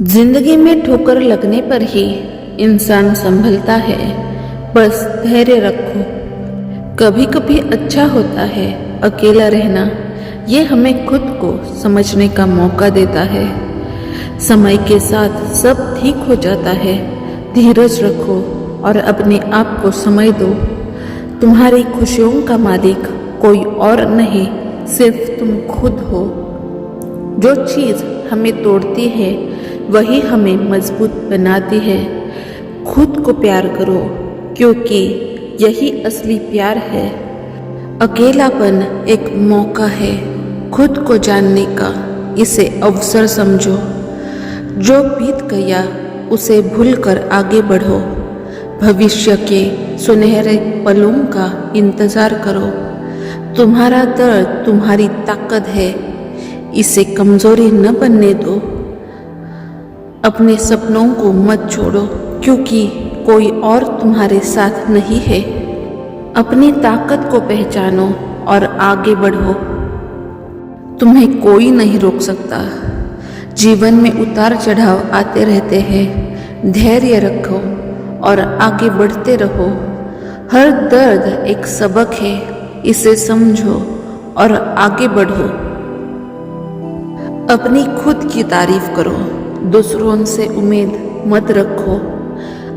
जिंदगी में ठोकर लगने पर ही इंसान संभलता है। बस धैर्य रखो। कभी कभी अच्छा होता है अकेला रहना। ये हमें खुद को समझने का मौका देता है। समय के साथ सब ठीक हो जाता है। धीरज रखो और अपने आप को समय दो। तुम्हारी खुशियों का मालिक कोई और नहीं, सिर्फ तुम खुद हो। जो चीज़ हमें तोड़ती है वही हमें मजबूत बनाती है। खुद को प्यार करो क्योंकि यही असली प्यार है। अकेलापन एक मौका है खुद को जानने का, इसे अवसर समझो। जो बीत गया उसे भूलकर आगे बढ़ो। भविष्य के सुनहरे पलों का इंतजार करो। तुम्हारा दर्द तुम्हारी ताकत है, इसे कमजोरी न बनने दो। अपने सपनों को मत छोड़ो क्योंकि कोई और तुम्हारे साथ नहीं है। अपनी ताकत को पहचानो और आगे बढ़ो। तुम्हें कोई नहीं रोक सकता। जीवन में उतार चढ़ाव आते रहते हैं। धैर्य रखो और आगे बढ़ते रहो। हर दर्द एक सबक है, इसे समझो और आगे बढ़ो। अपनी खुद की तारीफ करो, दूसरों से उम्मीद मत रखो।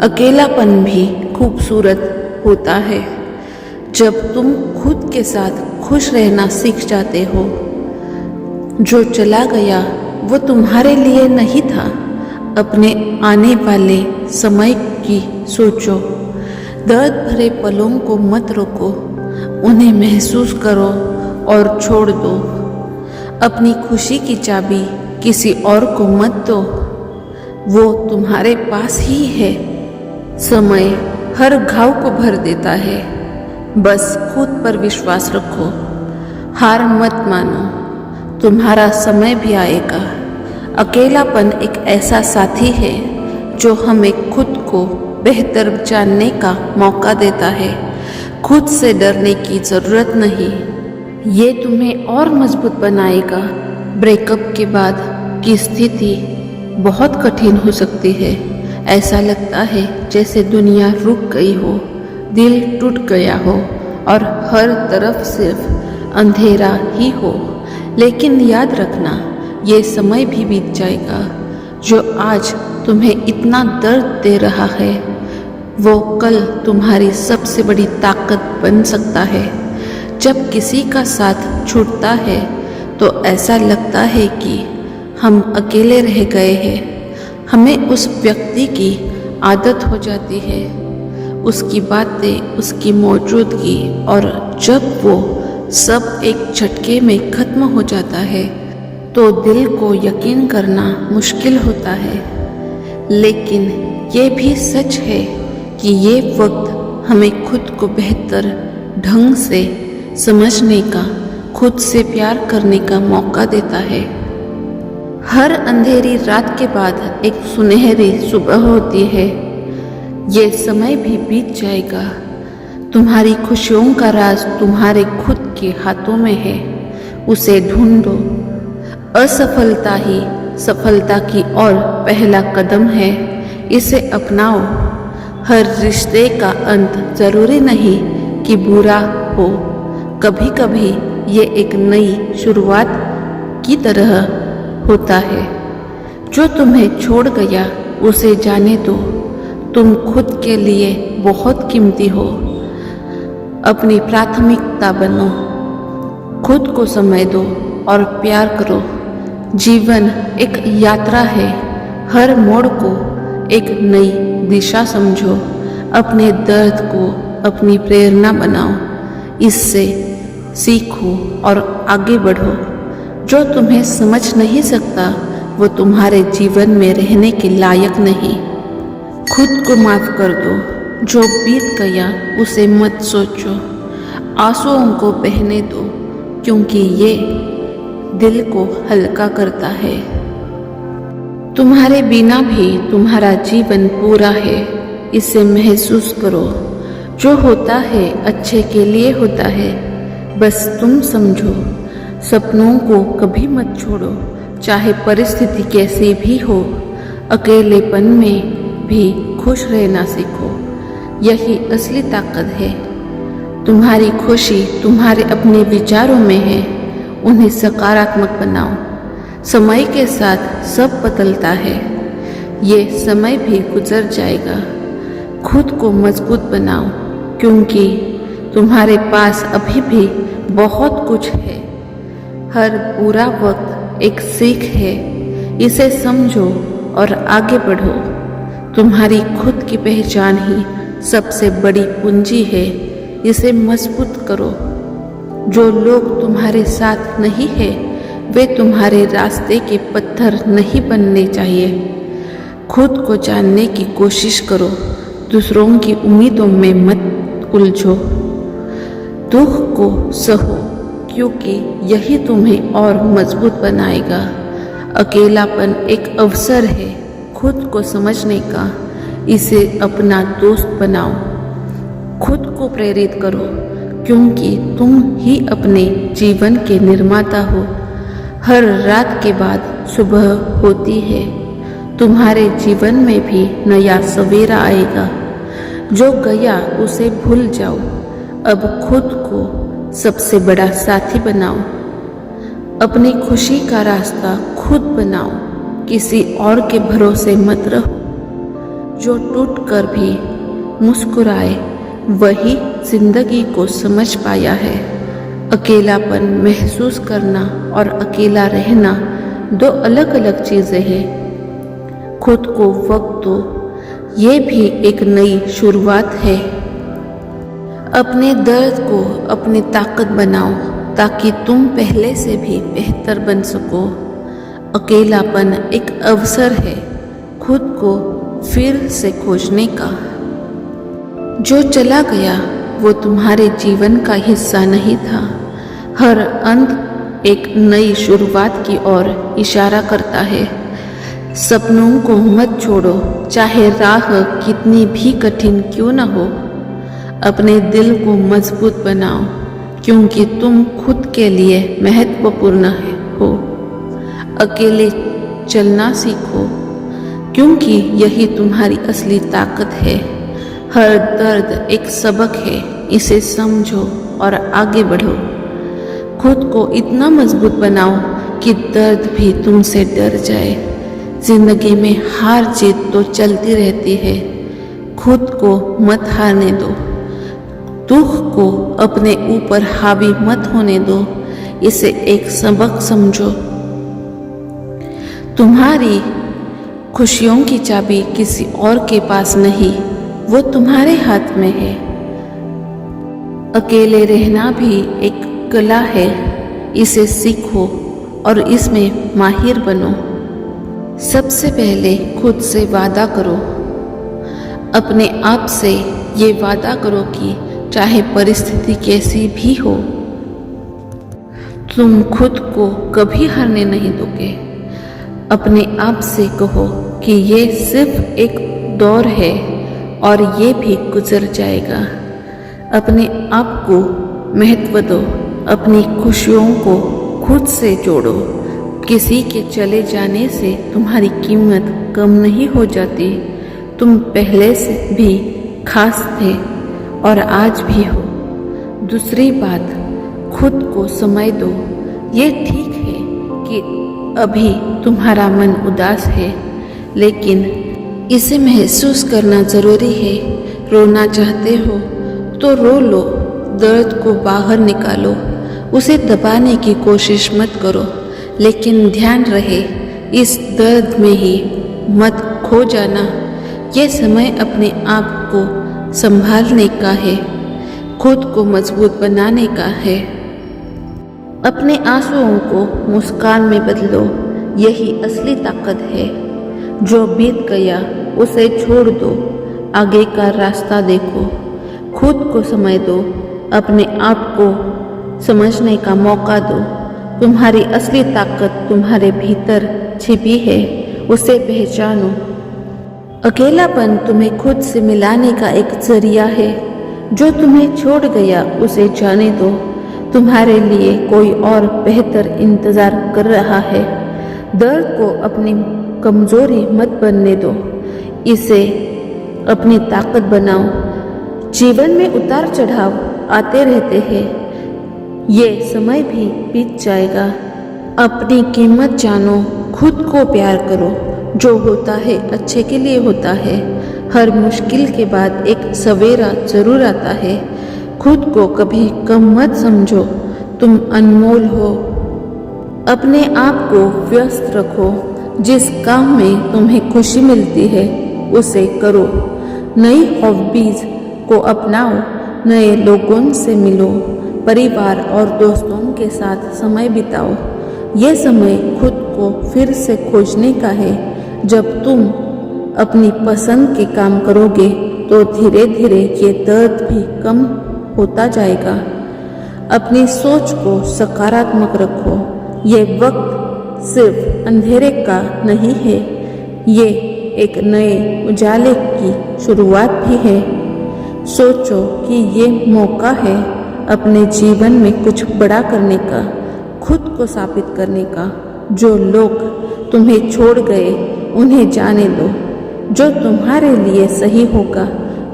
अकेलापन भी खूबसूरत होता है जब तुम खुद के साथ खुश रहना सीख जाते हो। जो चला गया वो तुम्हारे लिए नहीं था। अपने आने वाले समय की सोचो। दर्द भरे पलों को मत रोको, उन्हें महसूस करो और छोड़ दो। अपनी खुशी की चाबी किसी और को मत दो, वो तुम्हारे पास ही है। समय हर घाव को भर देता है, बस खुद पर विश्वास रखो। हार मत मानो, तुम्हारा समय भी आएगा। अकेलापन एक ऐसा साथी है जो हमें खुद को बेहतर जानने का मौका देता है। खुद से डरने की ज़रूरत नहीं, ये तुम्हें और मजबूत बनाएगा। ब्रेकअप के बाद की स्थिति बहुत कठिन हो सकती है। ऐसा लगता है जैसे दुनिया रुक गई हो, दिल टूट गया हो और हर तरफ सिर्फ अंधेरा ही हो। लेकिन याद रखना, ये समय भी बीत जाएगा। जो आज तुम्हें इतना दर्द दे रहा है वो कल तुम्हारी सबसे बड़ी ताकत बन सकता है। जब किसी का साथ छूटता है तो ऐसा लगता है कि हम अकेले रह गए हैं। हमें उस व्यक्ति की आदत हो जाती है, उसकी बातें, उसकी मौजूदगी, और जब वो सब एक झटके में ख़त्म हो जाता है तो दिल को यकीन करना मुश्किल होता है। लेकिन ये भी सच है कि ये वक्त हमें खुद को बेहतर ढंग से समझने का, खुद से प्यार करने का मौका देता है। हर अंधेरी रात के बाद एक सुनहरी सुबह होती है। ये समय भी बीत जाएगा। तुम्हारी खुशियों का राज तुम्हारे खुद के हाथों में है, उसे ढूंढो। असफलता ही सफलता की ओर पहला कदम है, इसे अपनाओ। हर रिश्ते का अंत जरूरी नहीं कि बुरा हो। कभी कभी ये एक नई शुरुआत की तरह होता है। जो तुम्हें छोड़ गया उसे जाने दो। तुम खुद के लिए बहुत कीमती हो। अपनी प्राथमिकता बनो, खुद को समय दो और प्यार करो। जीवन एक यात्रा है, हर मोड़ को एक नई दिशा समझो। अपने दर्द को अपनी प्रेरणा बनाओ, इससे सीखो और आगे बढ़ो। जो तुम्हें समझ नहीं सकता वो तुम्हारे जीवन में रहने के लायक नहीं। खुद को माफ कर दो। जो बीत गया उसे मत सोचो। आंसुओं को बहने दो क्योंकि ये दिल को हल्का करता है। तुम्हारे बिना भी तुम्हारा जीवन पूरा है, इसे महसूस करो। जो होता है अच्छे के लिए होता है, बस तुम समझो। सपनों को कभी मत छोड़ो, चाहे परिस्थिति कैसी भी हो। अकेलेपन में भी खुश रहना सीखो। यही असली ताकत है। तुम्हारी खुशी तुम्हारे अपने विचारों में है। उन्हें सकारात्मक बनाओ। समय के साथ सब बदलता है। ये समय भी गुजर जाएगा। खुद को मजबूत बनाओ, क्योंकि तुम्हारे पास अभी भी बहुत कुछ है। हर बुरा वक्त एक सीख है। इसे समझो और आगे बढ़ो। तुम्हारी खुद की पहचान ही सबसे बड़ी पूंजी है। इसे मजबूत करो। जो लोग तुम्हारे साथ नहीं है वे तुम्हारे रास्ते के पत्थर नहीं बनने चाहिए। खुद को जानने की कोशिश करो। दूसरों की उम्मीदों में मत उलझो। दुख को सहो, क्योंकि यही तुम्हें और मजबूत बनाएगा। अकेलापन एक अवसर है खुद को समझने का। इसे अपना दोस्त बनाओ। खुद को प्रेरित करो, क्योंकि तुम ही अपने जीवन के निर्माता हो। हर रात के बाद सुबह होती है। तुम्हारे जीवन में भी नया सवेरा आएगा। जो गया उसे भूल जाओ। अब खुद को सबसे बड़ा साथी बनाओ। अपनी खुशी का रास्ता खुद बनाओ। किसी और के भरोसे मत रहो। जो टूट कर भी मुस्कुराए वही जिंदगी को समझ पाया है। अकेलापन महसूस करना और अकेला रहना दो अलग अलग चीज़ें हैं। खुद को वक्त दो, ये भी एक नई शुरुआत है। अपने दर्द को अपनी ताकत बनाओ, ताकि तुम पहले से भी बेहतर बन सको। अकेलापन एक अवसर है खुद को फिर से खोजने का। जो चला गया वो तुम्हारे जीवन का हिस्सा नहीं था। हर अंत एक नई शुरुआत की ओर इशारा करता है। सपनों को मत छोड़ो, चाहे राह कितनी भी कठिन क्यों न हो। अपने दिल को मजबूत बनाओ, क्योंकि तुम खुद के लिए महत्वपूर्ण हो। अकेले चलना सीखो, क्योंकि यही तुम्हारी असली ताकत है। हर दर्द एक सबक है। इसे समझो और आगे बढ़ो। खुद को इतना मजबूत बनाओ कि दर्द भी तुमसे डर जाए। जिंदगी में हार जीत तो चलती रहती है। खुद को मत हारने दो। दुख को अपने ऊपर हावी मत होने दो। इसे एक सबक समझो। तुम्हारी खुशियों की चाबी किसी और के पास नहीं, वो तुम्हारे हाथ में है। अकेले रहना भी एक कला है। इसे सीखो और इसमें माहिर बनो। सबसे पहले खुद से वादा करो। अपने आप से ये वादा करो कि चाहे परिस्थिति कैसी भी हो, तुम खुद को कभी हारने नहीं दोगे। अपने आप से कहो कि ये सिर्फ एक दौर है और ये भी गुजर जाएगा। अपने आप को महत्व दो। अपनी खुशियों को खुद से जोड़ो। किसी के चले जाने से तुम्हारी कीमत कम नहीं हो जाती। तुम पहले से भी खास थे और आज भी हो। दूसरी बात, खुद को समय दो। ये ठीक है कि अभी तुम्हारा मन उदास है, लेकिन इसे महसूस करना ज़रूरी है। रोना चाहते हो तो रो लो। दर्द को बाहर निकालो। उसे दबाने की कोशिश मत करो, लेकिन ध्यान रहे इस दर्द में ही मत खो जाना। यह समय अपने आप को संभालने का है, खुद को मजबूत बनाने का है। अपने आंसुओं को मुस्कान में बदलो। यही असली ताकत है। जो बीत गया उसे छोड़ दो। आगे का रास्ता देखो। खुद को समय दो। अपने आप को समझने का मौका दो। तुम्हारी असली ताकत तुम्हारे भीतर छिपी है, उसे पहचानो। अकेलापन तुम्हें खुद से मिलाने का एक जरिया है। जो तुम्हें छोड़ गया उसे जाने दो। तुम्हारे लिए कोई और बेहतर इंतजार कर रहा है। दर्द को अपनी कमजोरी मत बनने दो, इसे अपनी ताकत बनाओ। जीवन में उतार चढ़ाव आते रहते हैं, ये समय भी बीत जाएगा। अपनी कीमत जानो, खुद को प्यार करो। जो होता है अच्छे के लिए होता है। हर मुश्किल के बाद एक सवेरा जरूर आता है। खुद को कभी कम मत समझो, तुम अनमोल हो। अपने आप को व्यस्त रखो। जिस काम में तुम्हें खुशी मिलती है उसे करो। नई हॉबीज को अपनाओ, नए लोगों से मिलो, परिवार और दोस्तों के साथ समय बिताओ। ये समय खुद को फिर से खोजने का है। जब तुम अपनी पसंद के काम करोगे तो धीरे धीरे ये दर्द भी कम होता जाएगा। अपनी सोच को सकारात्मक रखो। ये वक्त सिर्फ अंधेरे का नहीं है, ये एक नए उजाले की शुरुआत भी है। सोचो कि ये मौका है अपने जीवन में कुछ बड़ा करने का, खुद को साबित करने का। जो लोग तुम्हें छोड़ गए उन्हें जाने दो। जो तुम्हारे लिए सही होगा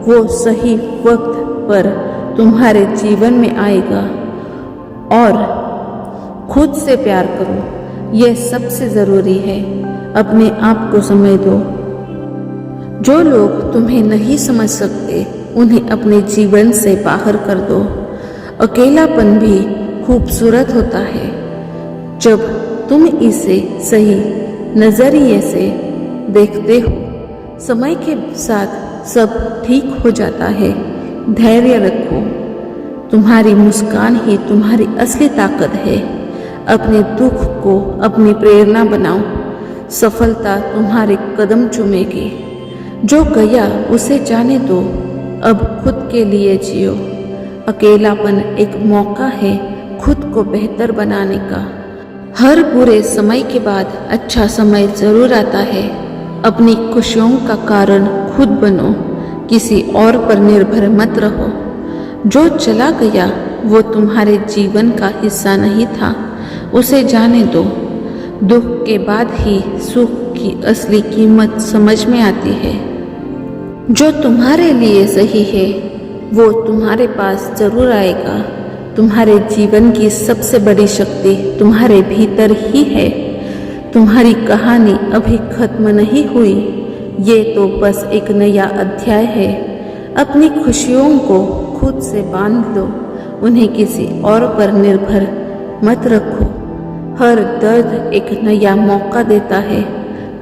वो सही वक्त पर तुम्हारे जीवन में आएगा। और खुद से प्यार करो, यह सबसे ज़रूरी है। अपने आप को समय दो। जो लोग तुम्हें नहीं समझ सकते उन्हें अपने जीवन से बाहर कर दो। अकेलापन भी खूबसूरत होता है जब तुम इसे सही नज़रिए से देखते हो। समय के साथ सब ठीक हो जाता है। धैर्य रखो, तुम्हारी मुस्कान ही तुम्हारी असली ताकत है। अपने दुख को अपनी प्रेरणा बनाओ। सफलता तुम्हारे कदम चूमेगी। जो गया उसे जाने दो, अब खुद के लिए जियो। अकेलापन एक मौका है खुद को बेहतर बनाने का। हर बुरे समय के बाद अच्छा समय जरूर आता है। अपनी खुशियों का कारण खुद बनो, किसी और पर निर्भर मत रहो। जो चला गया वो तुम्हारे जीवन का हिस्सा नहीं था, उसे जाने दो। दुख के बाद ही सुख की असली कीमत समझ में आती है। जो तुम्हारे लिए सही है वो तुम्हारे पास जरूर आएगा। तुम्हारे जीवन की सबसे बड़ी शक्ति तुम्हारे भीतर ही है। तुम्हारी कहानी अभी खत्म नहीं हुई, ये तो बस एक नया अध्याय है। अपनी खुशियों को खुद से बांध लो, उन्हें किसी और पर निर्भर मत रखो। हर दर्द एक नया मौका देता है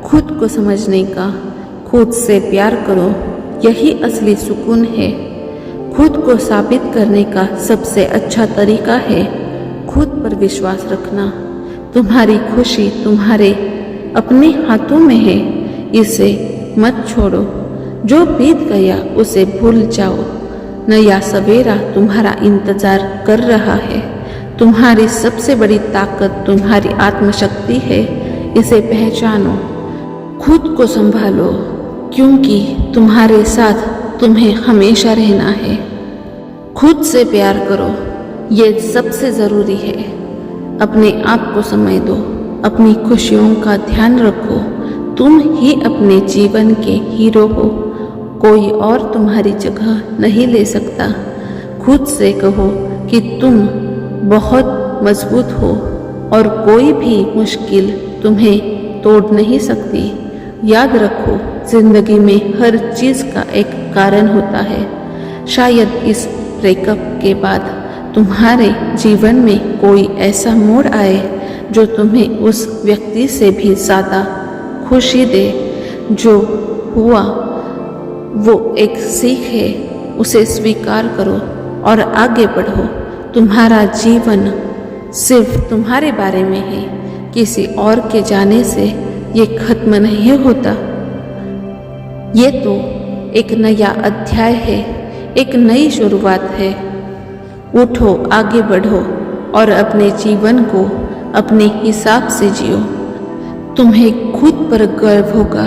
खुद को समझने का। खुद से प्यार करो, यही असली सुकून है। खुद को साबित करने का सबसे अच्छा तरीका है खुद पर विश्वास रखना। तुम्हारी खुशी तुम्हारे अपने हाथों में है, इसे मत छोड़ो। जो बीत गया उसे भूल जाओ। नया सवेरा तुम्हारा इंतजार कर रहा है। तुम्हारी सबसे बड़ी ताकत तुम्हारी आत्मशक्ति है, इसे पहचानो। खुद को संभालो, क्योंकि तुम्हारे साथ तुम्हें हमेशा रहना है। खुद से प्यार करो, ये सबसे ज़रूरी है। अपने आप को समय दो, अपनी खुशियों का ध्यान रखो। तुम ही अपने जीवन के हीरो हो, कोई और तुम्हारी जगह नहीं ले सकता। खुद से कहो कि तुम बहुत मजबूत हो और कोई भी मुश्किल तुम्हें तोड़ नहीं सकती। याद रखो, जिंदगी में हर चीज़ का एक कारण होता है। शायद इस ब्रेकअप के बाद तुम्हारे जीवन में कोई ऐसा मोड़ आए जो तुम्हें उस व्यक्ति से भी ज़्यादा खुशी दे। जो हुआ वो एक सीख है, उसे स्वीकार करो और आगे बढ़ो। तुम्हारा जीवन सिर्फ तुम्हारे बारे में है, किसी और के जाने से ये खत्म नहीं होता। ये तो एक नया अध्याय है, एक नई शुरुआत है। उठो, आगे बढ़ो और अपने जीवन को अपने हिसाब से जियो। तुम्हें खुद पर गर्व होगा।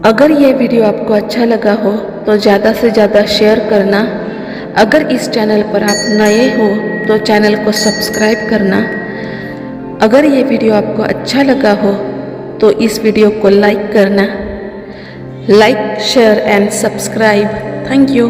अगर यह वीडियो आपको अच्छा लगा हो तो ज़्यादा से ज़्यादा शेयर करना। अगर इस चैनल पर आप नए हो तो चैनल को सब्सक्राइब करना। अगर ये वीडियो आपको अच्छा लगा हो तो इस वीडियो को लाइक करना, like share and subscribe. Thank you.